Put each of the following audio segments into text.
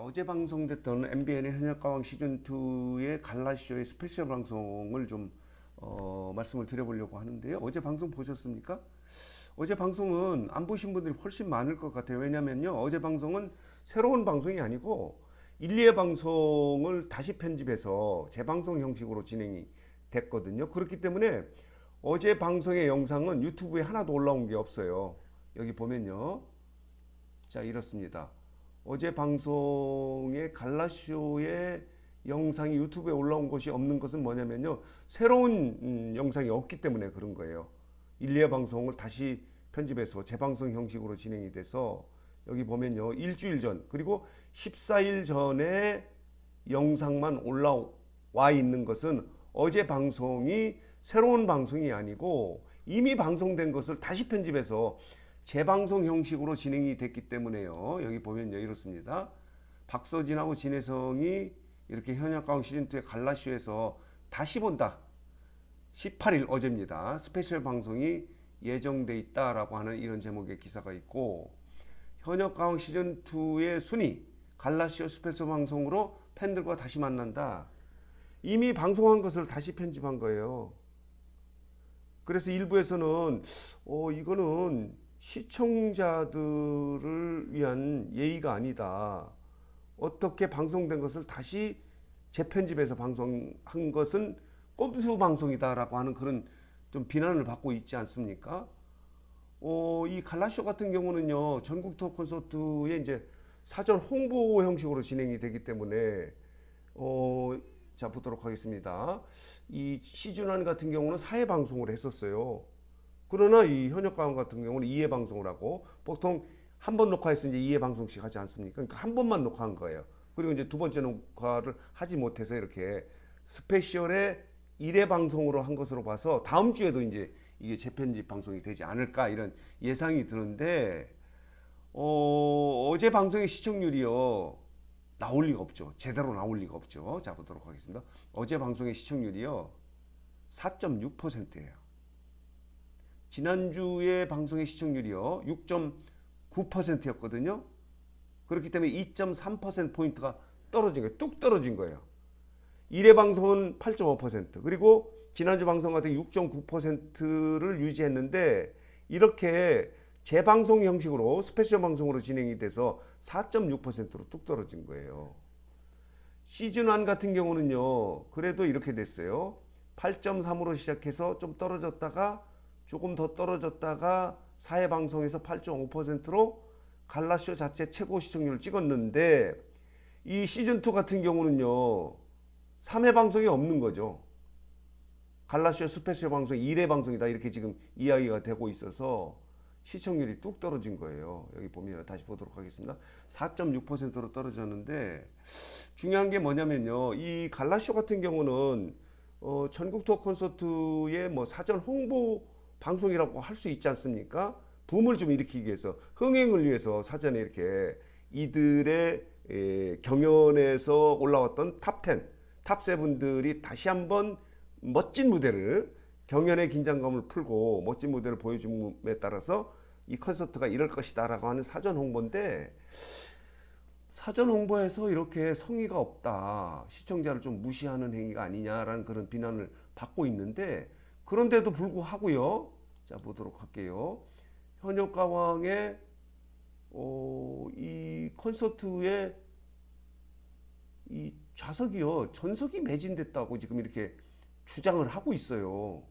어제 방송됐던 MBN의 현역가왕 시즌2의 갈라쇼의 스페셜 방송을 좀 말씀을 드려보려고 하는데요. 어제 방송 보셨습니까? 어제 방송은 안 보신 분들이 훨씬 많을 것 같아요. 왜냐면요, 어제 방송은 새로운 방송이 아니고 1, 2회 방송을 다시 편집해서 재방송 형식으로 진행이 됐거든요. 그렇기 때문에 어제 방송의 영상은 유튜브에 하나도 올라온 게 없어요. 여기 보면요. 자, 이렇습니다. 어제 방송의 갈라쇼의 영상이 유튜브에 올라온 것이 없는 것은 뭐냐면요, 새로운 영상이 없기 때문에 그런 거예요. 1, 2회 방송을 다시 편집해서 재방송 형식으로 진행이 돼서 여기 보면요, 일주일 전 그리고 14일 전에 영상만 올라와 있는 것은 어제 방송이 새로운 방송이 아니고 이미 방송된 것을 다시 편집해서 재방송 형식으로 진행이 됐기 때문에요. 여기 보면요, 이렇습니다. 박서진하고 진혜성이 이렇게 현역가왕 시즌2의 갈라쇼에서 다시 본다. 18일 어제입니다. 스페셜 방송이 예정돼 있다라고 하는 이런 제목의 기사가 있고, 현역가왕 시즌2의 순위 갈라쇼 스페셜 방송으로 팬들과 다시 만난다. 이미 방송한 것을 다시 편집한 거예요. 그래서 일부에서는 이거는 시청자들을 위한 예의가 아니다. 어떻게 방송된 것을 다시 재편집해서 방송한 것은 꼼수 방송이다라고 하는 그런 좀 비난을 받고 있지 않습니까? 이 갈라쇼 같은 경우는요, 전국 투어 콘서트의 이제 사전 홍보 형식으로 진행이 되기 때문에 자, 보도록 하겠습니다. 이 시즌1 같은 경우는 4회 방송을 했었어요. 그러나 이 현역가왕 같은 경우는 2회 방송을 하고, 보통 한 번 녹화해서 이제 2회 방송씩 하지 않습니까? 그러니까 한 번만 녹화한 거예요. 그리고 이제 두 번째 녹화를 하지 못해서 이렇게 스페셜의 1회 방송으로 한 것으로 봐서 다음 주에도 이제 이게 재편집 방송이 되지 않을까 이런 예상이 드는데, 어제 방송의 시청률이요, 나올 리가 없죠. 제대로 나올 리가 없죠. 자, 보도록 하겠습니다. 어제 방송의 시청률이요, 4.6%예요. 지난주에 방송의 시청률이요, 6.9%였거든요. 그렇기 때문에 2.3%포인트가 떨어진 거예요. 뚝 떨어진 거예요. 1회 방송은 8.5%, 그리고 지난주 방송 같은 6.9%를 유지했는데, 이렇게 재방송 형식으로 스페셜 방송으로 진행이 돼서 4.6%로 뚝 떨어진 거예요. 시즌1 같은 경우는요, 그래도 이렇게 됐어요. 8.3으로 시작해서 좀 떨어졌다가 조금 더 떨어졌다가 4회 방송에서 8.5%로 갈라쇼 자체 최고 시청률을 찍었는데, 이 시즌2 같은 경우는요, 3회 방송이 없는 거죠. 갈라쇼 스페셜 방송 1회 방송이다, 이렇게 지금 이야기가 되고 있어서 시청률이 뚝 떨어진 거예요. 여기 보면 다시 보도록 하겠습니다. 4.6%로 떨어졌는데, 중요한 게 뭐냐면요, 이 갈라쇼 같은 경우는 전국 투어 콘서트의 뭐 사전 홍보 방송이라고 할 수 있지 않습니까? 붐을 좀 일으키기 위해서, 흥행을 위해서 사전에 이렇게 이들의 경연에서 올라왔던 탑10, 탑7들이 다시 한번 멋진 무대를, 경연의 긴장감을 풀고 멋진 무대를 보여줌에 따라서 이 콘서트가 이럴 것이다 라고 하는 사전 홍보인데, 사전 홍보에서 이렇게 성의가 없다, 시청자를 좀 무시하는 행위가 아니냐라는 그런 비난을 받고 있는데, 그런데도 불구하고요, 자, 보도록 할게요. 현역가왕의 이 콘서트의 이 좌석이요, 전석이 매진됐다고 지금 이렇게 주장을 하고 있어요.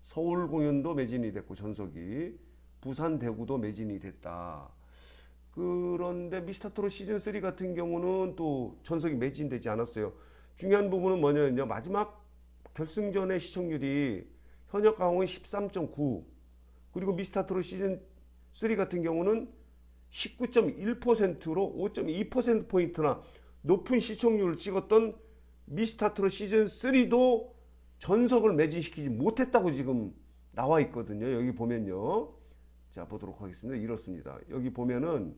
서울 공연도 매진이 됐고 전석이, 부산 대구도 매진이 됐다. 그런데 미스터트롯 시즌3 같은 경우는 또 전석이 매진되지 않았어요. 중요한 부분은 뭐냐면요, 마지막 결승전의 시청률이 현역가왕은 13.9, 그리고 미스터트롯 시즌3 같은 경우는 19.1%로 5.2%포인트나 높은 시청률을 찍었던 미스터트롯 시즌3도 전석을 매진시키지 못했다고 지금 나와 있거든요. 여기 보면요. 자, 보도록 하겠습니다. 이렇습니다. 여기 보면은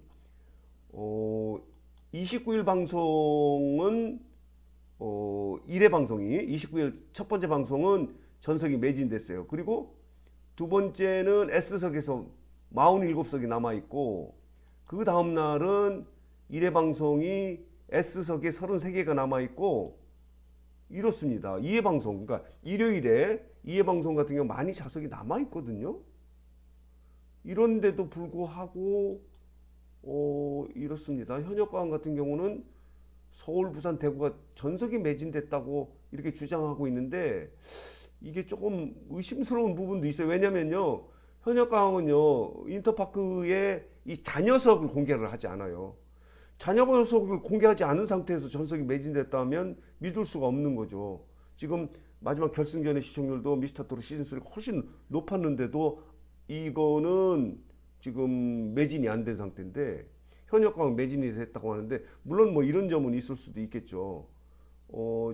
29일 방송은 1회 방송이 29일 첫 번째 방송은 전석이 매진됐어요. 그리고 두 번째는 S석에서 47석이 남아 있고, 그 다음 날은 1회 방송이 S석에 33개가 남아있고 이렇습니다. 2회 방송, 그러니까 일요일에 2회 방송 같은 경우 많이 좌석이 남아있거든요. 이런데도 불구하고 이렇습니다. 현역가왕 같은 경우는 서울, 부산, 대구가 전석이 매진됐다고 이렇게 주장하고 있는데 이게 조금 의심스러운 부분도 있어요. 왜냐면요, 현역가왕은요 인터파크에 이 잔여석을 공개를 하지 않아요. 잔여석을 공개하지 않은 상태에서 전석이 매진됐다면 믿을 수가 없는 거죠. 지금 마지막 결승전의 시청률도 미스터트롯 시즌3가 훨씬 높았는데도 이거는 지금 매진이 안 된 상태인데 현역가왕 매진이 됐다고 하는데, 물론 뭐 이런 점은 있을 수도 있겠죠.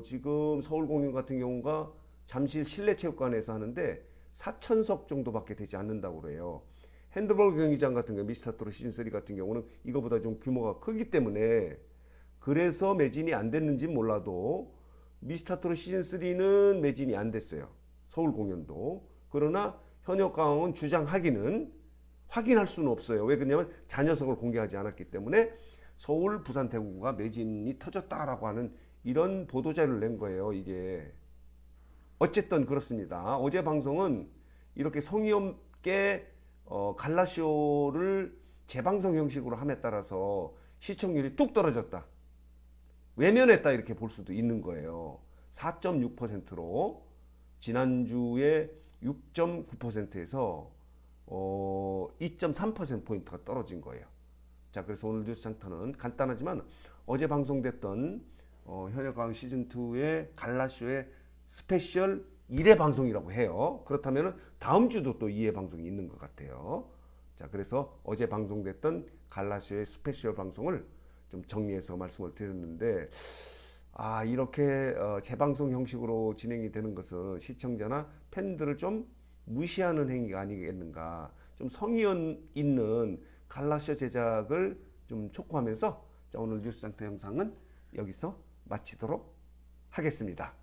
지금 서울 공연 같은 경우가 잠실 실내체육관에서 하는데 4,000석 정도밖에 되지 않는다고 그래요. 핸드볼 경기장 같은 경우 미스터트롯 시즌3 같은 경우는 이거보다 좀 규모가 크기 때문에 그래서 매진이 안 됐는지 몰라도 미스터트롯 시즌3는 매진이 안 됐어요. 서울 공연도. 그러나 현역가왕은 주장하기는 확인할 수는 없어요. 왜 그러냐면 잔여석을 공개하지 않았기 때문에 서울, 부산, 대구가 매진이 터졌다라고 하는 이런 보도자료를 낸 거예요. 이게 어쨌든 그렇습니다. 어제 방송은 이렇게 성의 없게 갈라쇼를 재방송 형식으로 함에 따라서 시청률이 뚝 떨어졌다, 외면했다, 이렇게 볼 수도 있는 거예요. 4.6%로 지난주에 6.9%에서 2.3%포인트가 떨어진 거예요. 자, 그래서 오늘 뉴스 장터는 간단하지만 어제 방송됐던 현역가왕 시즌2의 갈라쇼의 스페셜 1회 방송이라고 해요. 그렇다면 다음 주도 또 2회 방송이 있는 것 같아요. 자, 그래서 어제 방송됐던 갈라쇼의 스페셜 방송을 좀 정리해서 말씀을 드렸는데, 이렇게 재방송 형식으로 진행이 되는 것은 시청자나 팬들을 좀 무시하는 행위가 아니겠는가, 좀 성의 있는 갈라쇼 제작을 좀 촉구하면서, 자, 오늘 뉴스장터 영상은 여기서 마치도록 하겠습니다.